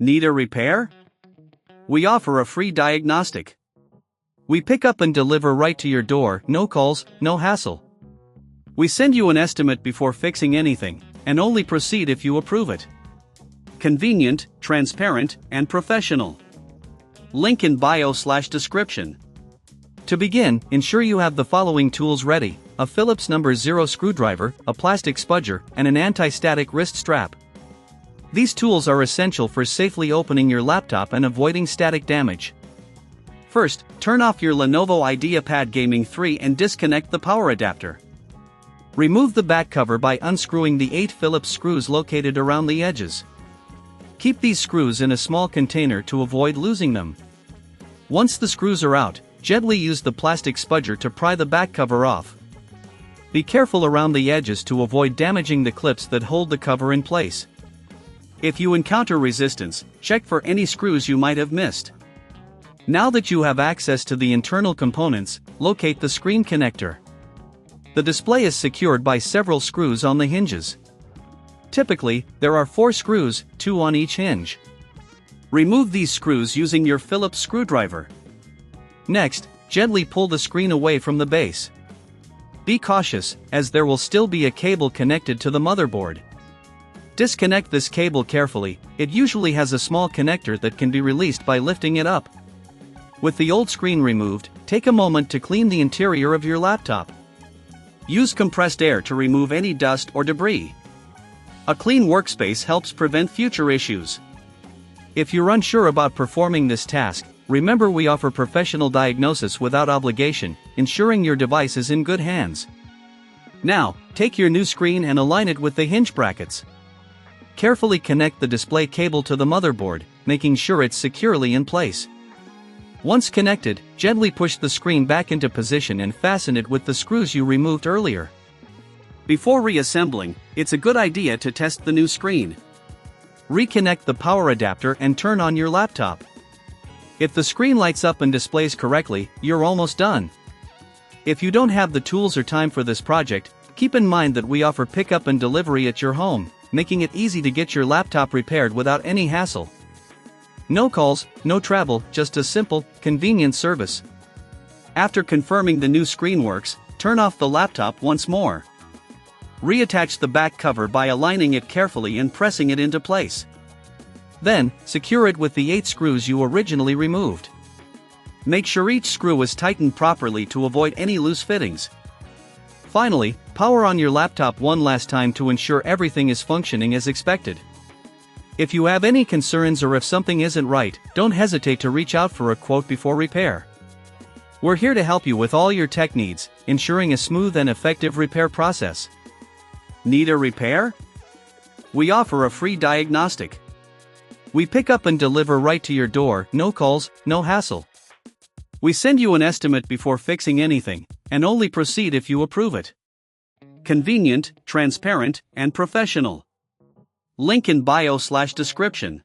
Need a repair? We offer a free diagnostic. We pick up and deliver right to your door, no calls, no hassle. We send you an estimate before fixing anything, and only proceed if you approve it. Convenient, transparent, and professional. Link in bio/description. To begin, ensure you have the following tools ready: a Phillips No. 0 screwdriver, a plastic spudger, and an anti-static wrist strap. These tools are essential for safely opening your laptop and avoiding static damage. First, turn off your Lenovo IdeaPad Gaming 3 and disconnect the power adapter. Remove the back cover by unscrewing the 8 Phillips screws located around the edges. Keep these screws in a small container to avoid losing them. Once the screws are out, gently use the plastic spudger to pry the back cover off. Be careful around the edges to avoid damaging the clips that hold the cover in place. If you encounter resistance, check for any screws you might have missed. Now that you have access to the internal components, locate the screen connector. The display is secured by several screws on the hinges. Typically, there are 4 screws, 2 on each hinge. Remove these screws using your Phillips screwdriver. Next, gently pull the screen away from the base. Be cautious, as there will still be a cable connected to the motherboard. Disconnect this cable carefully. It usually has a small connector that can be released by lifting it up. With the old screen removed, take a moment to clean the interior of your laptop. Use compressed air to remove any dust or debris. A clean workspace helps prevent future issues. If you're unsure about performing this task, remember we offer professional diagnosis without obligation, ensuring your device is in good hands. Now, take your new screen and align it with the hinge brackets. Carefully connect the display cable to the motherboard, making sure it's securely in place. Once connected, gently push the screen back into position and fasten it with the screws you removed earlier. Before reassembling, it's a good idea to test the new screen. Reconnect the power adapter and turn on your laptop. If the screen lights up and displays correctly, you're almost done. If you don't have the tools or time for this project, keep in mind that we offer pickup and delivery at your home, making it easy to get your laptop repaired without any hassle. No calls, no travel, just a simple, convenient service. After confirming the new screen works, turn off the laptop once more. Reattach the back cover by aligning it carefully and pressing it into place. Then, secure it with the 8 screws you originally removed. Make sure each screw is tightened properly to avoid any loose fittings. Finally, power on your laptop one last time to ensure everything is functioning as expected. If you have any concerns or if something isn't right, don't hesitate to reach out for a quote before repair. We're here to help you with all your tech needs, ensuring a smooth and effective repair process. Need a repair? We offer a free diagnostic. We pick up and deliver right to your door, no calls, no hassle. We send you an estimate before fixing anything, and only proceed if you approve it. Convenient, transparent, and professional. Link in bio/description.